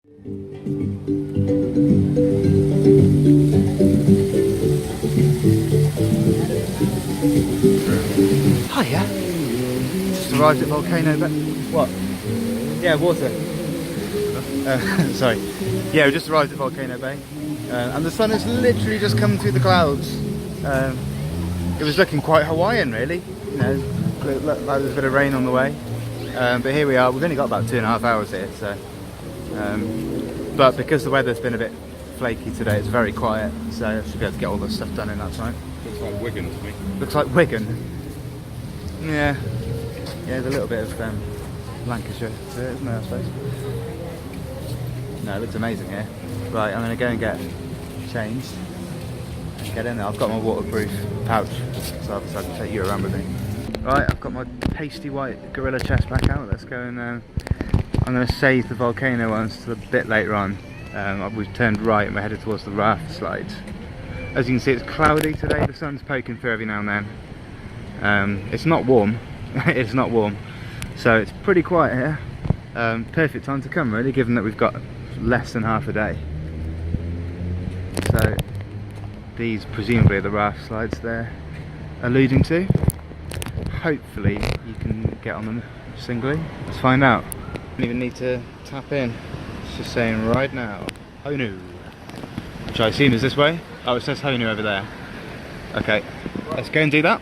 Hiya. Just arrived at Volcano Bay. What? Yeah, water. Sorry. Yeah, we just arrived at Volcano Bay. And the sun has literally just come through the clouds. It was looking quite Hawaiian, really. You know, like there's a bit of rain on the way. But here we are. We've only got about 2.5 hours here, so. But because the weather's been a bit flaky today, it's very quiet, so I should be able to get all this stuff done in that time. Looks like Wigan to me. Looks like Wigan. Yeah. Yeah, there's a little bit of Lancashire to it, isn't there, I suppose? No, it looks amazing here. Right, I'm going to go and get changed and get in there. I've got my waterproof pouch, so I can take you around with me. Right, I've got my pasty white gorilla chest back out. Let's go and I'm going to save the volcano ones till a bit later on. We've turned right and we're headed towards the raft slides. As you can see, it's cloudy today. The sun's poking through every now and then. It's not warm. It's not warm, so it's pretty quiet here. Perfect time to come, really, given that we've got less than half a day. So these presumably are the raft slides they're alluding to. Hopefully you can get on them singly. Let's find out. Don't even need to tap in. It's just saying right now, Honu, which I assume is this way. Oh, it says Honu over there. Okay, let's go and do that.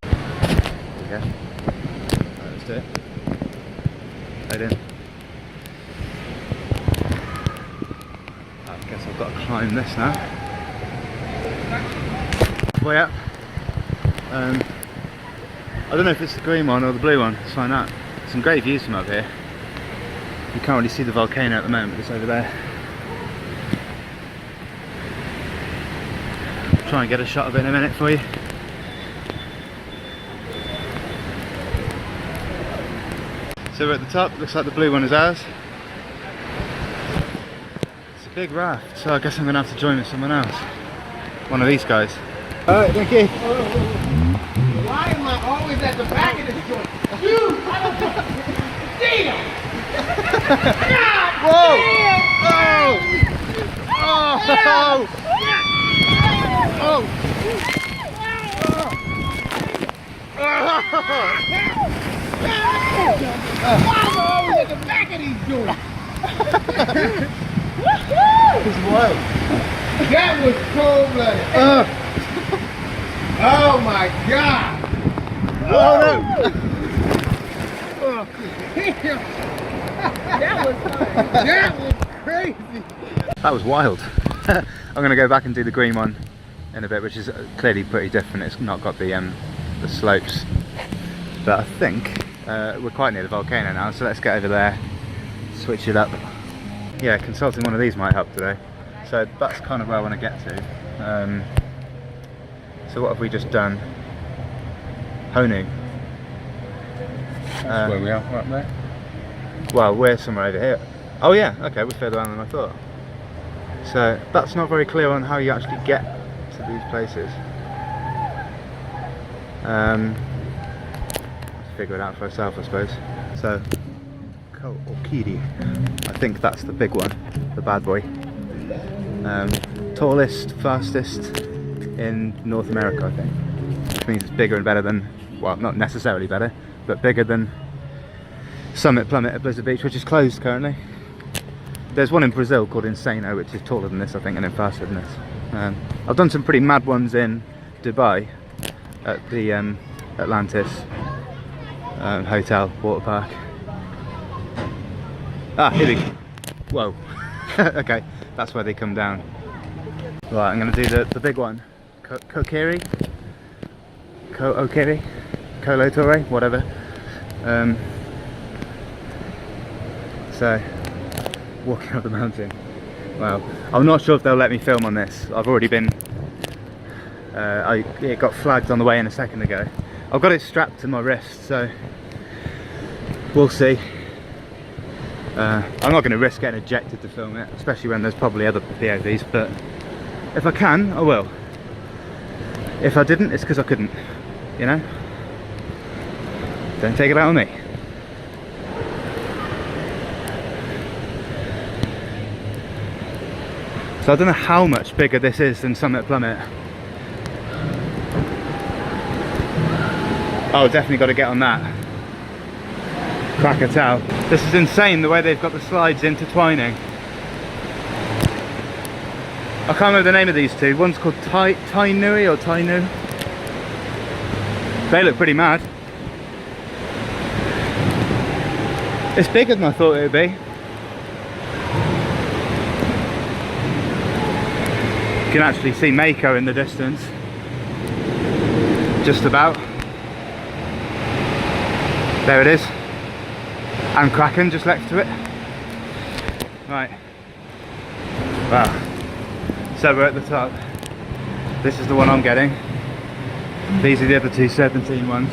There we go. Right, let's do it. Load in. I guess I've got to climb this now. Way up. I don't know if it's the green one or the blue one. Let's find out. Some great views from up here. You can't really see the volcano at the moment, it's over there. I'll try and get a shot of it in a minute for you. So we're at the top, looks like the blue one is ours. It's a big raft, so I guess I'm going to have to join with someone else. One of these guys. Alright, thank you. Why am I always at the back of this joint? Dude, I don't damn! Whoa! Why am I always at the back of these joints? It's wild. That was cold-blooded. Oh my God! Oh no! That was crazy. That was wild. I'm going to go back and do the green one in a bit, which is clearly pretty different. It's not got the slopes, but I think we're quite near the volcano now, so let's get over there, switch it up. Yeah, consulting one of these might help today. So that's kind of where I want to get to. So what have we just done? Honu. That's where we are, right there. Well, we're somewhere over here. Oh yeah, okay, we're further on than I thought. So that's not very clear on how you actually get to these places. Let's figure it out for ourselves, I suppose. So, Ko'okiri. I think that's the big one, the bad boy. Tallest, fastest in North America, I think. Which means it's bigger and better than, well, not necessarily better, but bigger than Summit Plummet at Blizzard Beach, which is closed currently. There's one in Brazil called Insano, which is taller than this, I think, and then faster than this. I've done some pretty mad ones in Dubai at the Atlantis hotel, water park. Ah, here we go. Whoa. Okay, that's where they come down. Right, I'm going to do the big one. Ko'okiri? Ko'okiri? Kolo Torre? Whatever. So, walking up the mountain. Wow. I'm not sure if they'll let me film on this. I've already been... it got flagged on the way in a second ago. I've got it strapped to my wrist, so... we'll see. I'm not going to risk getting ejected to film it, especially when there's probably other POVs, but if I can, I will. If I didn't, it's because I couldn't, you know? Don't take it out on me. So I don't know how much bigger this is than Summit Plummet. Oh, definitely got to get on that. Krakatoa. This is insane the way they've got the slides intertwining. I can't remember the name of these two. One's called Tainui or Tainu. They look pretty mad. It's bigger than I thought it would be. You can actually see Mako in the distance. Just about. There it is. And Kraken just next to it. Right. Wow. So we're at the top. This is the one I'm getting. These are the other two 17 ones.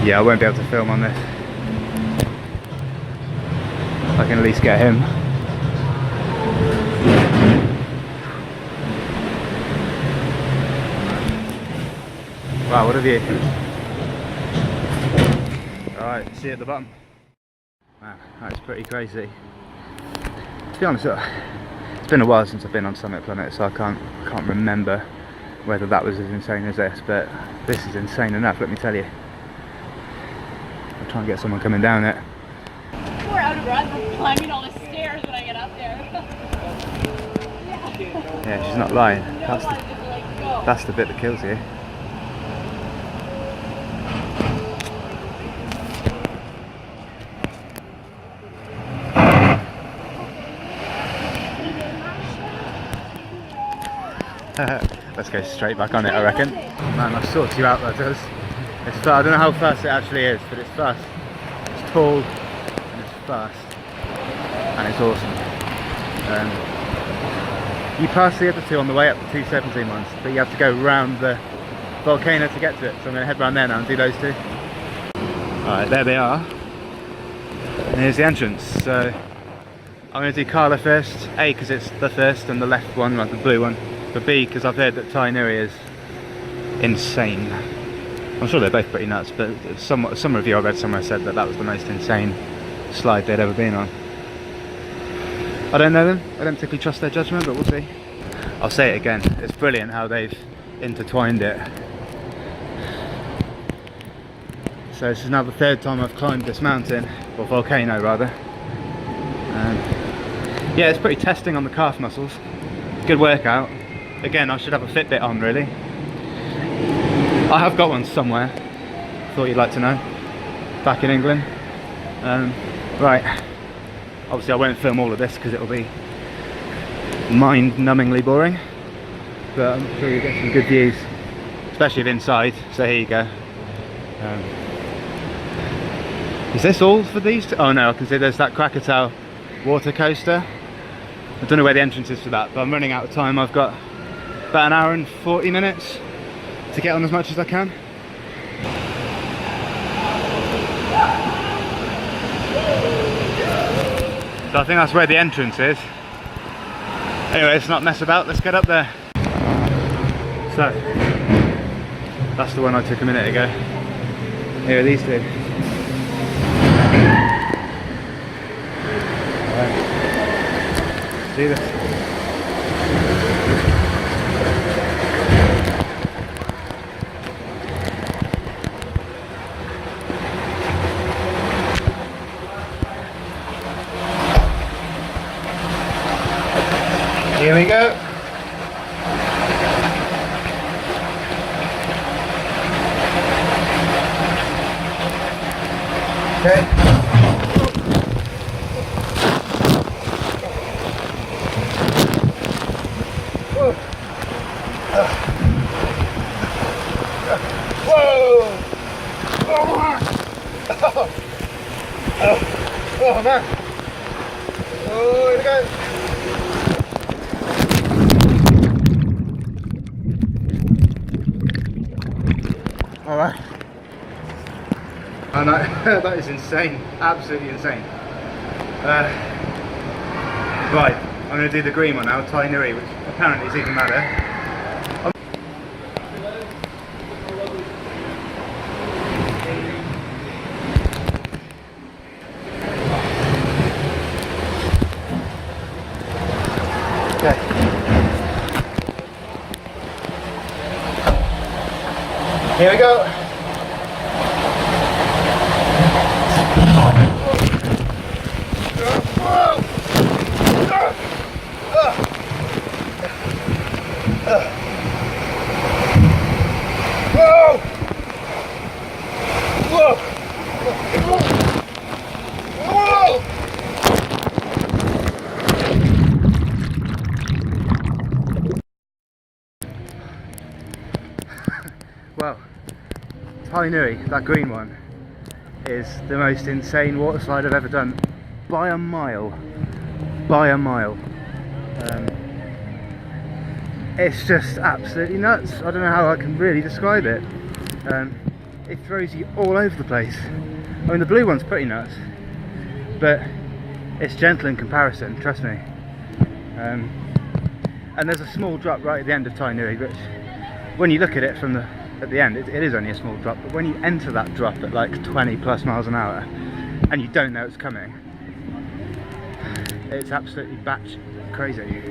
Yeah, I won't be able to film on this. I can at least get him. Wow, what a view. Alright, see you at the bottom. Wow, that's pretty crazy. To be honest, it's been a while since I've been on Summit Plummet, so I can't remember whether that was as insane as this, but this is insane enough, let me tell you. I'll try and get someone coming down it. We're out of breath from climbing all the stairs when I get up there. Yeah, she's not lying. No, That's the bit that kills you. Let's go straight back on it, I reckon. Man, that sorts you out, that does. It's fast. I don't know how fast it actually is, but it's fast. It's tall, and it's fast, and it's awesome. You pass the other two on the way up, the 217 ones, but you have to go round the volcano to get to it. So I'm going to head round there now and do those two. Alright, there they are. And here's the entrance. So I'm going to do Kala first. A, because it's the first and the left one, like the blue one. But B, because I've heard that Tainui is insane. I'm sure they're both pretty nuts, but some review I read somewhere said that that was the most insane slide they'd ever been on. I don't know them, I don't particularly trust their judgment, but we'll see. I'll say it again, it's brilliant how they've intertwined it. So this is now the third time I've climbed this mountain, or volcano rather. Yeah, it's pretty testing on the calf muscles. Good workout. Again, I should have a Fitbit on really. I have got one somewhere, thought you'd like to know, back in England. Right, obviously I won't film all of this because it'll be mind-numbingly boring, but I'm sure you'll get some good views, especially of inside, so here you go. Is this all for these? Oh no, I can see there's that Krakatoa water coaster. I don't know where the entrance is for that, but I'm running out of time. I've got about an hour and 40 minutes to get on as much as I can. So I think that's where the entrance is. Anyway, let's not mess about, let's get up there. So, that's the one I took a minute ago. Here are these two. Right. See this? Here we go. Okay. Whoa. Oh man. Oh, here we go. Alright. Oh no, that is insane. Absolutely insane. Right, I'm going to do the green one now, Tainui, which apparently is even madder. Okay. Here we go. Well, Tai Nui, that green one, is the most insane water slide I've ever done by a mile. By a mile. It's just absolutely nuts. I don't know how I can really describe it. It throws you all over the place. I mean, the blue one's pretty nuts, but it's gentle in comparison, trust me. And there's a small drop right at the end of Tai Nui, which when you look at it from at the end, it is only a small drop, but when you enter that drop at like 20 plus miles an hour and you don't know it's coming, it's absolutely batch crazy.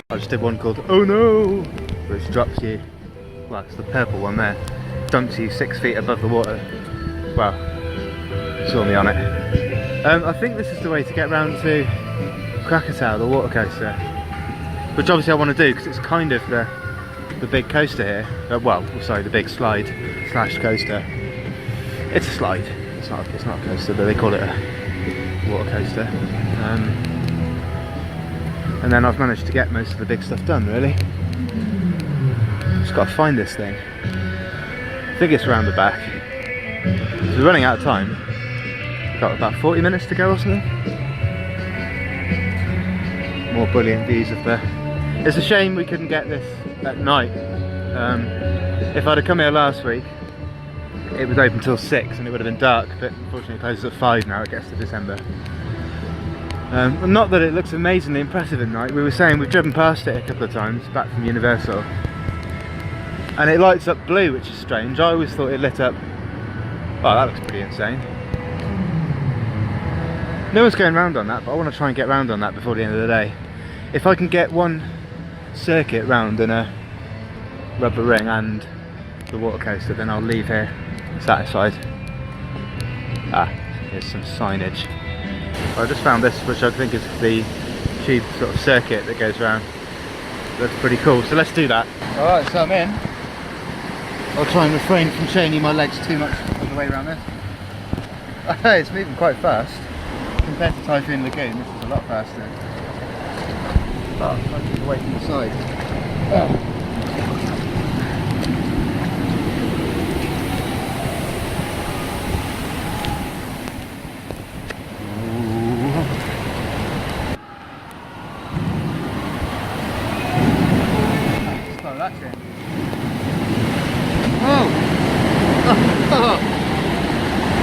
I just did one called Oh No, which drops you, well, it's the purple one there, dumps you 6 feet above the water. Well, saw me on it. I think this is the way to get round to Krakatoa, the water coaster, which obviously I want to do because it's kind of the big coaster here. Well, sorry, the big slide slash coaster. It's a slide. It's not a coaster, but they call it a water coaster. And then I've managed to get most of the big stuff done, really. Just got to find this thing. I think it's around the back. So we're running out of time. We've got about 40 minutes to go or something. More brilliant views of the... It's a shame we couldn't get this at night. If I'd have come here last week, it was open till 6 and it would have been dark, but unfortunately it closes at 5 now, it gets to December. Not that it looks amazingly impressive at night. We were saying we've driven past it a couple of times back from Universal, and it lights up blue, which is strange. I always thought it lit up... Oh, that looks pretty insane. No one's going round on that, but I want to try and get round on that before the end of the day. If I can get one circuit round in a rubber ring and the water coaster, then I'll leave here satisfied. Ah, here's some signage. I just found this, which I think is the tube sort of circuit that goes around. Looks pretty cool, so let's do that. Alright, so I'm in. I'll try and refrain from chaining my legs too much on the way around this. It's moving quite fast. Compared to Typhoon Lagoon, this is a lot faster. Oh, I keep away from the side. Oh.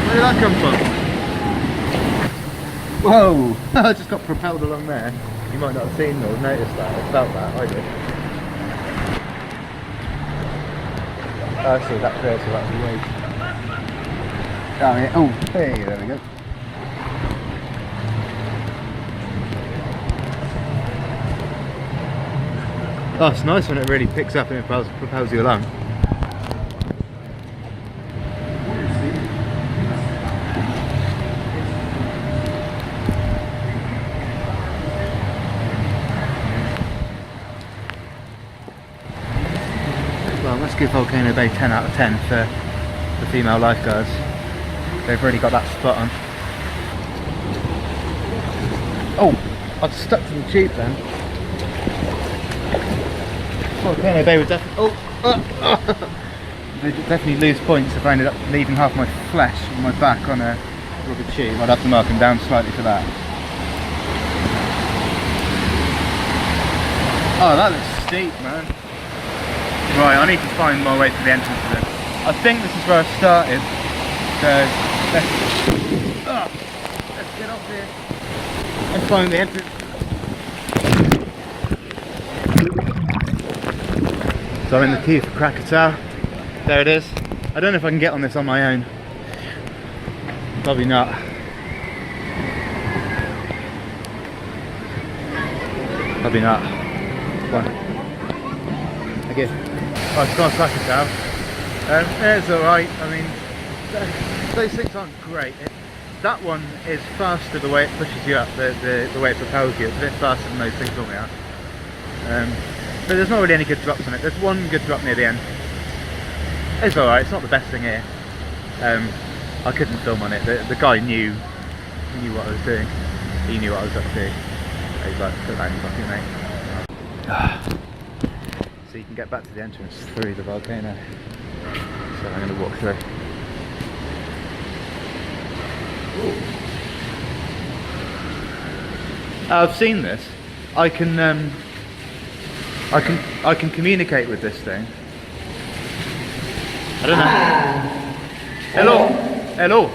Where did that come from? Whoa! I just got propelled along there. You might not have seen or noticed that, or felt that, I did. Oh, see, that creates a lot of weight. Down here. Oh, hey, there we go. Oh, it's nice when it really picks up and it propels you along. Well, let's give Volcano Bay 10 out of 10 for the female lifeguards. They've really got that spot on. Oh, I've stuck to the tube then. Volcano Bay would definitely... They'd definitely lose points if I ended up leaving half my flesh on my back on a rubber tube. I'd have to mark them down slightly for that. Oh, that looks steep, man. Right, I need to find my way to the entrance of this. I think this is where I started. So let's get off here. and find the entrance. So I'm in the queue for Krakatoa. There it is. I don't know if I can get on this on my own. Probably not. Probably not. One. Okay. Oh, it's gone Krakatoa. It's alright. I mean, those things aren't great. That one is faster the way it pushes you up, the way it propels you. It's a bit faster than those things normally are. But there's not really any good drops on it. There's one good drop near the end. It's alright, it's not the best thing here. I couldn't film on it. The guy knew what I was doing. He knew what I was up to. He's like, put that in your bucket, mate. So you can get back to the entrance through the volcano. So I'm going to walk through. I've seen this. I can communicate with this thing. I don't know. Hello. Hello.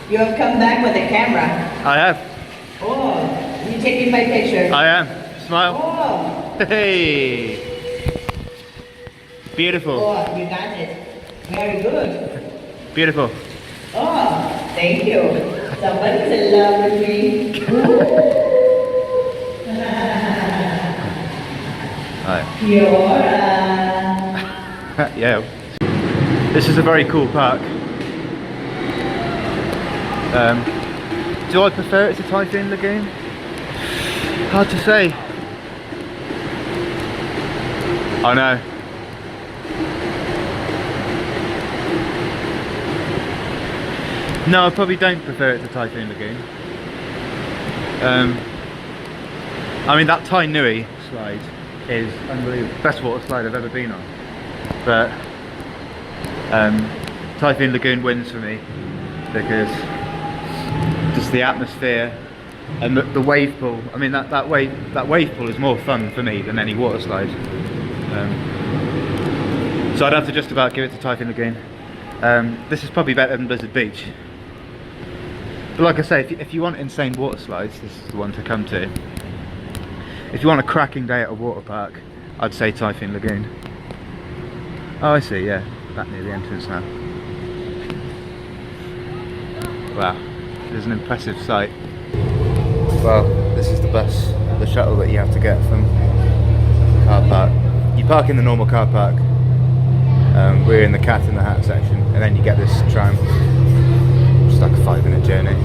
You have come back with a camera. I have. Oh, you taking my picture? I am. Smile. Oh, Hey. Beautiful. oh, you got it. Very good. Beautiful. Oh, thank you. Somebody's in love with me. Right. Fiora. Yeah. This is a very cool park. Do I prefer it to Typhoon Lagoon? Hard to say. I know. No, I probably don't prefer it to Typhoon Lagoon. I mean, that Tai Nui slide is unbelievable. Best water slide I've ever been on. But Typhoon Lagoon wins for me because just the atmosphere and the wave pool. I mean, that wave pool is more fun for me than any water slide. So I'd have to just about give it to Typhoon Lagoon. This is probably better than Blizzard Beach. But like I say, if you want insane water slides, this is the one to come to. If you want a cracking day at a water park, I'd say Typhoon Lagoon. Oh, I see, yeah. That near the entrance now. Wow, it is an impressive sight. Well, this is the bus, the shuttle that you have to get from the car park. You park in the normal car park. We're in the Cat in the Hat section, and then you get this tram. Just like a 5-minute journey.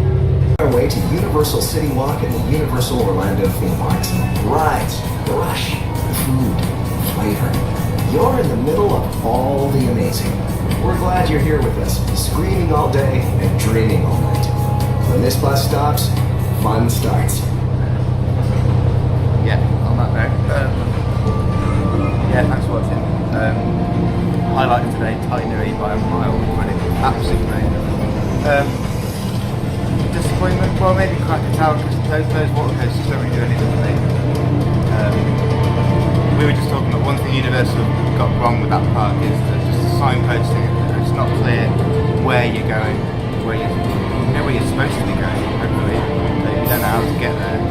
Our way to Universal City Walk and the Universal Orlando theme parks. Rides, rush, food, flavor. You're in the middle of all the amazing. We're glad you're here with us, screaming all day and dreaming all night. When this bus stops, fun starts. Yeah, on that note, yeah, thanks for watching. I liked today Tai Nui by a mile, and it was absolutely amazing. Disappointment? Well, maybe Krakatoa, because those water coasters don't really do anything for me. We were just talking about one thing Universal got wrong with that park is there's just signposting. It's not clear where you're going, where you know where you're supposed to be going, hopefully, but you don't know how to get there.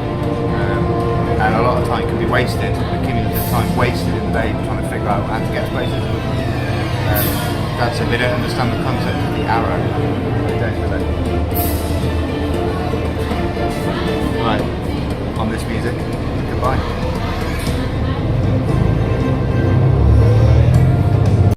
And a lot of time can be wasted, accumulative time wasted in the day trying to figure out how to get places. That's if they don't understand the concept of the arrow. They don't, do they? Right, on this music, goodbye.